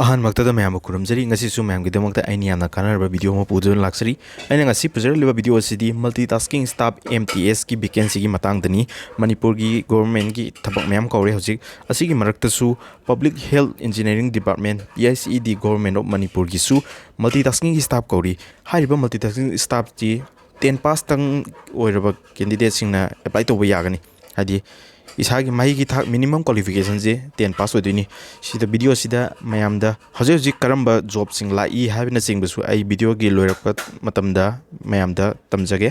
अहन मक्तदा ma'am खुरमजरी ngasisu ma'am की दमकता आइनी याना कानरबा video म पुजुन लाक्सरी आइना ngasi पुजरलिबा वीडियो असिदी मल्टीटास्किंग स्टाफ MTS की वैकेंसी की मतंगदनी मणिपुर की गवर्नमेंट की थबक मैम कौरे हजिक असिगी मरक्तसु public health engineering department PHED government of Manipur की सु मल्टीटास्किंग की स्टाफ कौरी हारिबा मल्टीटास्किंग स्टाफ जी 10 पास तंग ओइरबा कैंडिडेट सिंगना अप्लाई तौबा यागनी हादि इसागी माही की थाक मिनिमम क्वालिफिकेशन जे 10 पास होदोनी सिदा वीडियो सिदा मयामदा हजे हजे करम्बा जॉब सिंग लाई हाबिना सिंगबसु आई वीडियो गी लोइरप मतमदा मयामदा तमजगे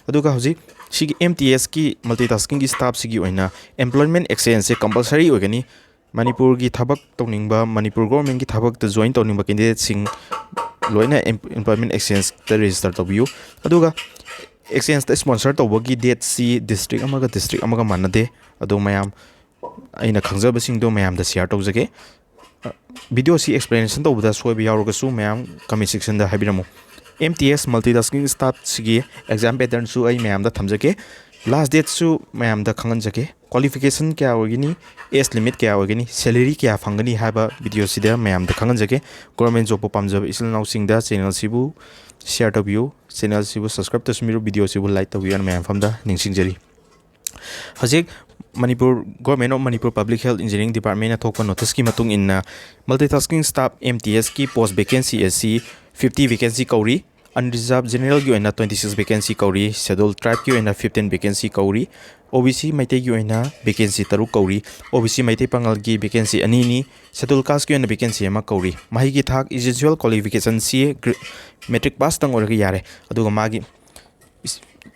अदुगा हजे सिगी MTS की मल्टीटास्किंग की स्टाफ सिगी ओइना एम्प्लॉयमेंट एक्सचेंज से कंपलसरी ओइगनी मणिपुर की थबक तौनिंगबा मणिपुर गवर्नमेंट की थबक त जॉइन तौनिंगबा कैंडिडेट सिंग लोइना एम्प्लॉयमेंट एक्सचेंज त रजिस्टर तौबियु अदुगा एक्सचेंज त स्पॉन्सर तौबगी डेट सी डिस्ट्रिक्ट अमगा मानदे अदो मैम अइना खंगजबसिंगदो मैम द शेयर तौजगे वीडियो सी एक्सप्लेनेशन तौबदा सोयब यावरगसु मैम कमेंट सेक्शन दा हाबिरमु MTS मल्टीटास्किंग स्टाफ सिगी एग्जाम पैटर्न सु आई मैम दा थमजगे लास्ट डेट सु मैम दा खंगनजगे क्वालिफिकेशन क्या होगिनी एज लिमिट क्या होगिनी सैलरी क्या फंगनी हाबा वीडियो सिदा मैम दा खंगनजगे गवर्नमेंट जॉब पामजब इसल नाउसिंग दा चैनल सिबु शेयर तौबियु चैनल सिबु सब्सक्राइब तसमिरु वीडियो सिबु लाइक तौबियु मैम फमदा निंगसिंगजरी हजिक Manipur government of Manipur public health engineering department थोक नोटिस की मतुंग इन मल्टीटास्किंग स्टाफ MTS की पोस्ट वैकेंसी एसी 50 वैकेंसी कौरी अनरिजर्व जनरल की 26 वैकेंसी कौरी शेड्यूल ट्राइब की 15 वैकेंसी कौरी OBC मैते की वैकेंसी तरुक कौरी OBC मैते पंगल की वैकेंसी अनीनी शेड्यूल कास्ट की वैकेंसी अमा कौरी माही की थाक इजेंशियल क्वालिफिकेशन सी मैट्रिक पास तंग ओरग यारे अदुगा मागी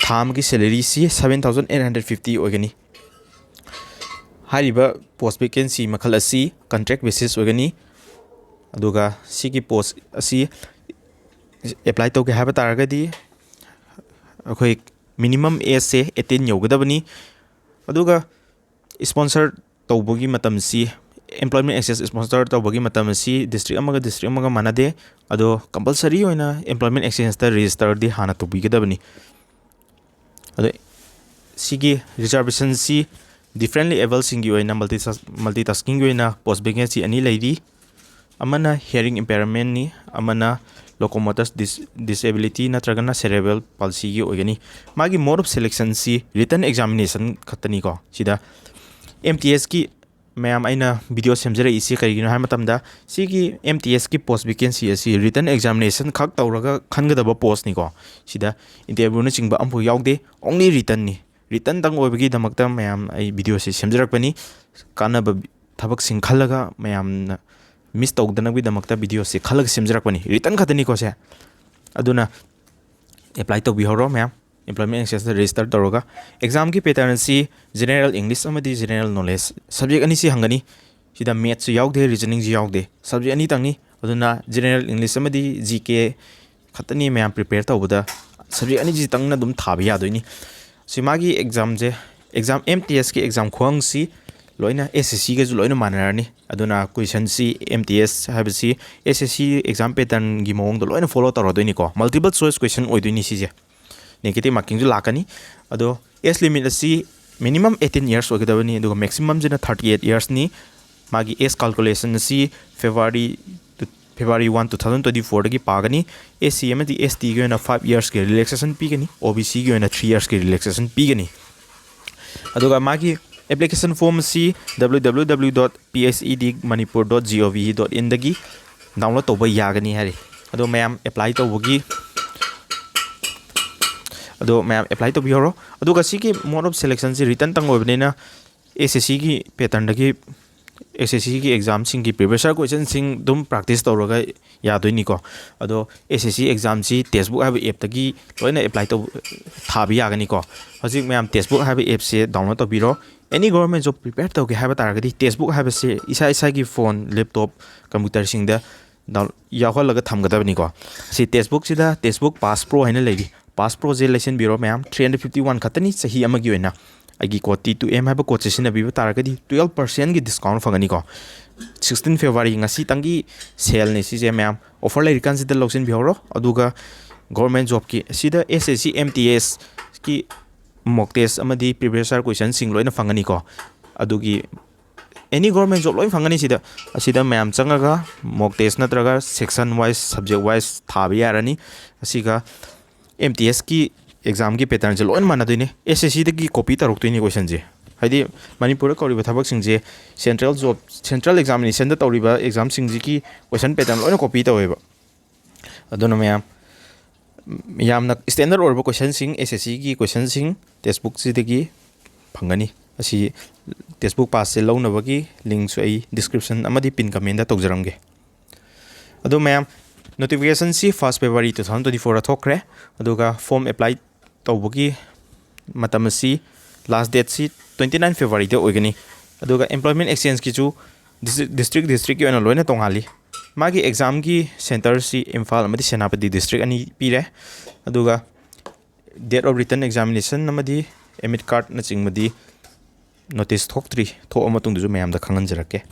थाम की सैलरी सी 7,850 ओगनी हारिबा पोस्ट वैकेंसी मखल असी कॉन्ट्रैक्ट बेसिस ओगनी अदुगा सी की पोस्ट असी अप्लाई तौगे हाबा तारगदी अखोई मिनिमम एज से 18 यौगदबनी अदुगा स्पॉन्सर तौबगी मतम सी एम्प्लॉयमेंट एक्सेस स्पॉन्सर तौबगी मतम सी डिस्ट्रिक्ट अमगा मानदे अदो कंपलसरी होइना एम्प्लॉयमेंट एक्सचेंज ता रजिस्टर दी हाना तौबिगदबनी अदो सिगी रिजर्वेशन सी डिफरेंटली एबल सिंगी ओइना मल्टीटास्किंग ओइना पोस्ट वैकेंसी अनि लैदी अमना हियरिंग इम्पेयरमेंट नि अमना लोकोमोटर्स डिसेबिलिटी नत्रगना सेरेब्रल पाल्सी की ओइगनी मागी मोड ऑफ सिलेक्शन सी रिटन एग्जामिनेशन खतनी को सिदा MTS की मैम आइना वीडियो सेमजरे इसी करिगिनो हाय मतमदा सिगी MTS की पोस्ट वैकेंसी असी रिटन एग्जामिनेशन खक तौरगा खनगदब पोस्ट नि को सिदा इंटरव्यू न चिंगबा अमफु यावदे ओनली रिटन नि रिटन तंग ओइबगी दमकता मैम आई वीडियो से सेमजरकपनी कानब थबक सिंग खलगा मैम मिस तौदनबगी दमकता वीडियो से खलग सेमजरकपनी रिटन खतनी को से अदुना अप्लाई तौबिहरो मैम एम्प्लॉयमेंट एक्सेस रजिस्टर तौरगा एग्जाम की पैटर्न सी जनरल इंग्लिश अमदी जनरल नॉलेज सब्जेक्ट अनि सी हंगनी सिदा मैथ्स यावदे रीजनिंग जी यावदे सब्जेक्ट अनि तंगनी अदुना जनरल इंग्लिश अमदी GK खतनी मैम प्रिपेयर तौबदा सब्जेक्ट अनि जी तंगना दुम थाबा यादोइनी सिमागी एग्जाम जे एग्जाम MTS की एग्जाम खुंग सी लोइना SSC के जो लोइना मानरानी अदुना क्वेश्चन सी MTS हाबसी SSC एग्जाम पैटर्न की मोंग लोइना फॉलो तौरदोइनी को मल्टीपल चॉइस क्वेश्चन ओइदोइनी सिजे नेगेटिव मार्किंग जो लाकनी अदो एज लिमिट असी मिनिमम 18 इयर्स ओगदबनी अदुगा मैक्सिमम जना 38 इयर्स नि मागी एज कैलकुलेशन असी फेब्रुअरी 1 2024 दगी पागनी SC एमदी ST की 5 इयर्स के रिलैक्सेशन पीगनी OBC की 3 इयर्स के रिलैक्सेशन पीगनी अदुगा मागी एप्लीकेशन फॉर्म सी www.phedmanipur.gov.in दगी डाउनलोड तौबा यागनी हारे अदो मैम अप्लाई तौबगी अदो मैम अप्लाई तौबिहरो अदुगा सिगी मोड ऑफ सिलेक्शन से रिटन तंग ओइबनेना SSC की पैटर्न दगी SSC की एग्जाम सिंग की प्रीवियस क्वेश्चन सिंग दुम प्रैक्टिस तौरगा यादोइनी को अदो SSC एग्जाम सी टेस्टबुक हाबे ऐप तगी लोइना अप्लाई तौ थाबी यागनी को हजिक मैम टेस्टबुक हाबे ऐप से डाउनलोड तौबिरो एनी गवर्नमेंट जॉब प्रिपेयर तौगे हाबे तारगदी टेस्टबुक हाबे से इसा की फोन लैपटॉप कंप्यूटर सिंग दा याखलगा थमगदबनी को सी टेस्टबुक सिदा टेस्टबुक पास प्रो हैना लेदी पास प्रो जे लेसन बिरो मैम 351 खतनी सही अमगी होइना आगी को T2M हाबे कोड सेशन बिबो तारगदी 12% की डिस्काउंट फंगनी को 16 फेब्रुअरी ngasi तंगी सेल ने सिजे मैम ऑफर लेरिकान सिदा लॉगिन बिहरो अदुगा गवर्नमेंट जॉब की सिदा SSC MTS की मॉक टेस्ट अमदी प्रीवियस क्वेश्चन सिंग लोइना फंगनी को अदुगी any government job loi fangani sida mayam changaga mock test natraga section wise subject wise thabi yarani asiga MTS ki exam ki pattern je loi mana doine SSC de ki copy taruk toini question je haidi Manipur ko riba thabak sing je central examination da tawriba exam sing ji ki question pattern loi copy taweba aduna mayam yamna standard orba question sing SSC ki question sing textbook si de ki phangani asi textbook pass se launa bagi link su ai description amadi pin comment da tawjaramge ado mayam notification si 1st February 2024 thokre aduga form apply tawbagi matam si last date si 29 February de oigani aduga employment exchange ki chu district ki ona loina tongali magi exam ki center si Imphal amadi Senapati district ani pire aduga date of written examination amadi admit card na chingmadi notice thoktree tho amatung du mayam da khangan jarake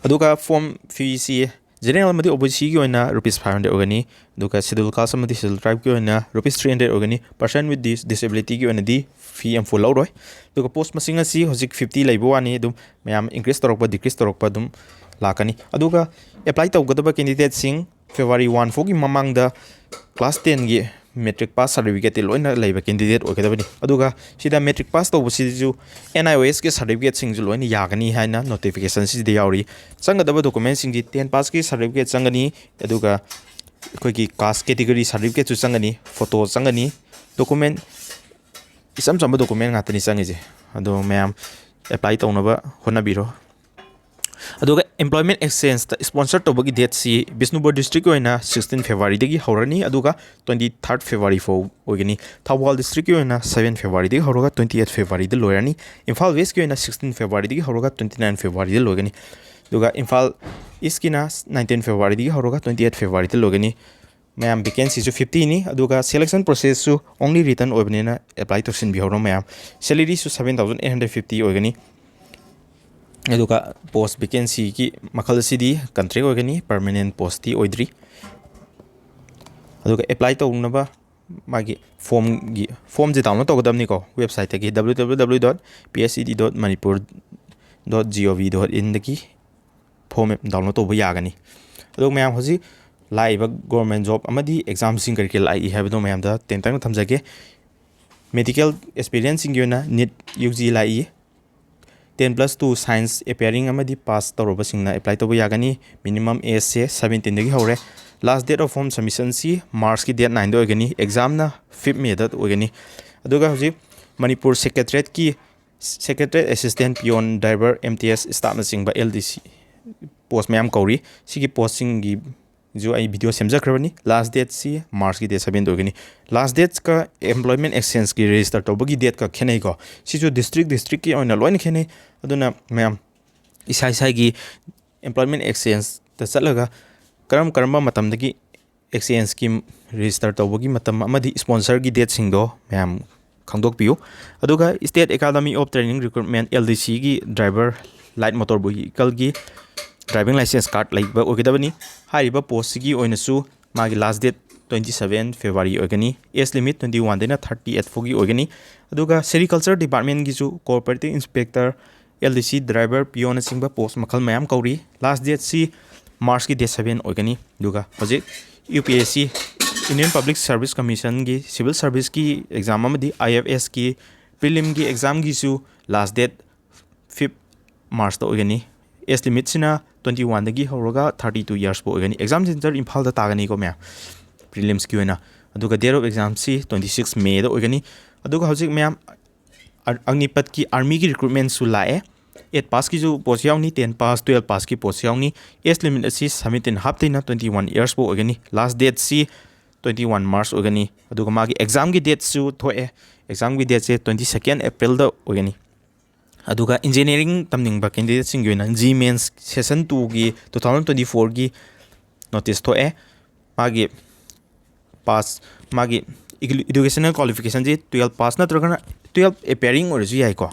aduga form fee si general amadi OBC ki oina rupees 500 ogani aduga schedule caste amadi schedule tribe ki oina rupees 300 ogani person with this disability ki oina di fee am full loroi aduga post masing asi hozik 50 laibo ani dum mayam increase torokba decrease torokba dum lakani aduga apply tawgadaba candidate sing February 1 fogi mamang da class 10 gi metric pass certificate loina leiba candidate okedabani aduga sida metric pass tawbu sidu NIOS ke certificate sing ju loina yagani haina notification si de yauri changadaba document sing ji 10 pass ki certificate changani aduga koi ki caste category certificate chu changani photo changani document isam chamba document ngatani changi je ado mayam apply tawnaba honabiro aduga employment exchange ta sponsor tobagi date si Bishnupur district oina 16 February degi horani aduga 23rd February fo ogini Thawal district oina 7 February degi horoga 28 February de loirani Imphal West ki oina 16 February degi horoga 29 February de logani aduga Imphal East kina 19 February degi horoga 28 February de logani mayam vacancy su 50 ni aduga selection process su only written obenina apply to sin bihoro mayam salary su 7850 ogani aduga post vacancy ki makhal sidi contract ogani permanent post ti oidri aduga apply tawnaba magi form je download togadamni ko website ki www.pscd.manipur.gov.in daki form download to yagani aduga mayam hoji laiba government job amadi exam sing karke lai habdo mayam da tentang thamjage medical experience sing yona NEET UG lai 10+2 science appearing amadi pass tawroba singna apply toba yagani minimum age se 17 degi hore last date of form submission si March ki date 9 ogani exam na 5th May da ogani aduga hoji Manipur Secretariat ki Secretariat assistant peon driver MTS staff na singba LDC post mayam kauri sigi posting gi जो आई video सेमजाख्रबनी last date सी मार्च की date 7 दोगनी last date का employment exchange की register तौबगी date का खेनै को सिजो district की ओइना lion खेनै अदुना ma'am इसाई की employment exchange त चलगा करम मतमदगी एक्सचेंज की रजिस्टर तौबगी मतम अमदी स्पॉन्सर की डेट सिंगदो मैम खंगदोकपियो अदुगा state academy of training recruitment LDC की ड्राइवर लाइट मोटर व्हीकल की ड्राइविंग लाइसेंस कार्ड लाइबा ओगेदबनी हारिबा पोस्ट की ओइनसु मागी लास्ट डेट 27 February ओगनी एज लिमिट 21 देना 38 फोगी ओगनी अदुगा सेरिकल्चर डिपार्टमेंट की cooperative inspector LDC driver peon सिंबा पोस्ट मखल मयाम कौरी लास्ट डेट सी मार्च की डेट 7 ओगनी दुगा होजिक UPSC Indian public service commission की सिविल सर्विस की एग्जाम अमदी IFS की प्रीलिम की एग्जाम की लास्ट डेट 5 March तो ओगनी एज लिमिट सिना 21 दगी होरगा 32 years पो ओगनी एग्जाम सेंटर इम्फाल दा तागनी को मैम प्रीलिम्स की ओइना अदुगा डेट ऑफ एग्जाम सी 26 May दा ओगनी अदुगा हजिक मैम अग्निपथ की आर्मी की रिक्रूटमेंट सु लाए 8 पास की जो पोस्ट यावनी 10 पास 12 पास की पोस्ट यावनी एज लिमिट असि 17 हाफ्तेना 21 years पो ओगनी लास्ट डेट सी 21 March ओगनी अदुगा मागी एग्जाम की डेट सु थोए एग्जाम की डेट से 22 April दा ओगनी अदुगा इंजीनियरिंग तमनिंग कैंडिडेट सिंग जी मेंस सेशन 2 की 2024 की नोटिस थोए मागी पास मागी एजुकेशनल क्वालिफिकेशन जी 12 पास नत्रगना 12 अपेयरिंग ओरजु याइको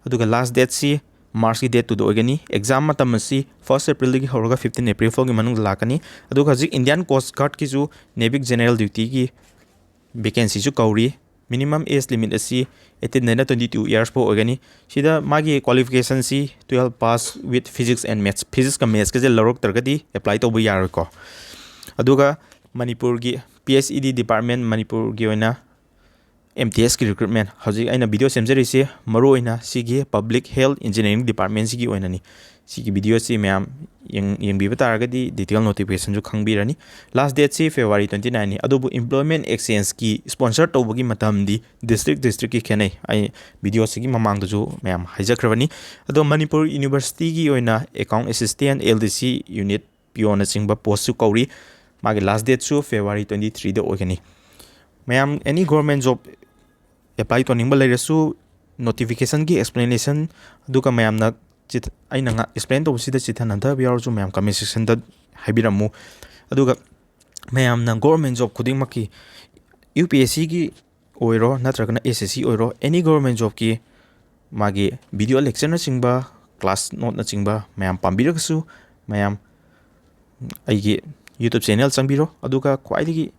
अदुगा लास्ट डेट सी मार्च की डेट 2 ओगनी एग्जाम मतम सी 1 April की होरगा 15 April फो की मनुंग लाकनी अदुगा जी इंडियन कोस्ट गार्ड की जो नेविक जनरल ड्यूटी की वैकेंसी जो कौरी minimum age limit asi 18 na 22 years po ogani sida magi qualification si 12 pass with physics and maths physics ka maths ka je lorok targadi apply to bu yar ko aduga Manipur gi PHED department Manipur gi oina MTS ki recruitment hoji aina video semjari se maro oina sigi public health engineering department sigi oina ni sigi video si myam yang bi bataragadi detail notification ju khangbirani last date si February 29 ni adubu employment exchange ki sponsor tawbagi matam di district ki khenai ai video sigi mamang ju myam haijakravani ado Manipur University gi oina account assistant LDC unit PO na chingba post su kauri magi last date su February 23 da ogani myam any government job apply to ningba leresu notification ki explanation duka myam na chit aina nga explain to sida chithan anda biar ju myam comment section da haibiramu aduga myam na government job khuding maki UPSC gi oiro natragana SSC oiro any government job ki magi video lecture na chingba class note na chingba myam pambiragsu myam aigi YouTube channel changbiro aduga kwaidigi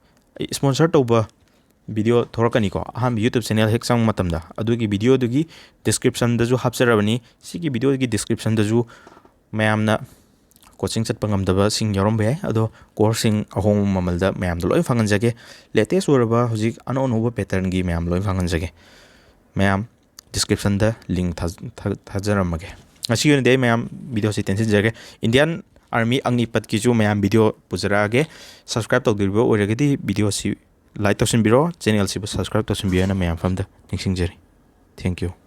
sponsor tawba video thorakani ko aham YouTube channel hek sang matamda adugi video dugi description da ju hapsarabani sigi video gi description da ju mayamna coaching chat pangam daba sing yorom be ado course sing ahong mamal da mayam do loi fangan jage latest oraba hujik ano no pattern gi mayam loi fangan jage mayam description da link thajaramage asi yone de mayam video si tension jage Indian Army angnipat ki ju mayam video pujara subscribe to dirbo oragadi video si like to biro channel si subscribe to biro na mayam famda ningsingjari thank you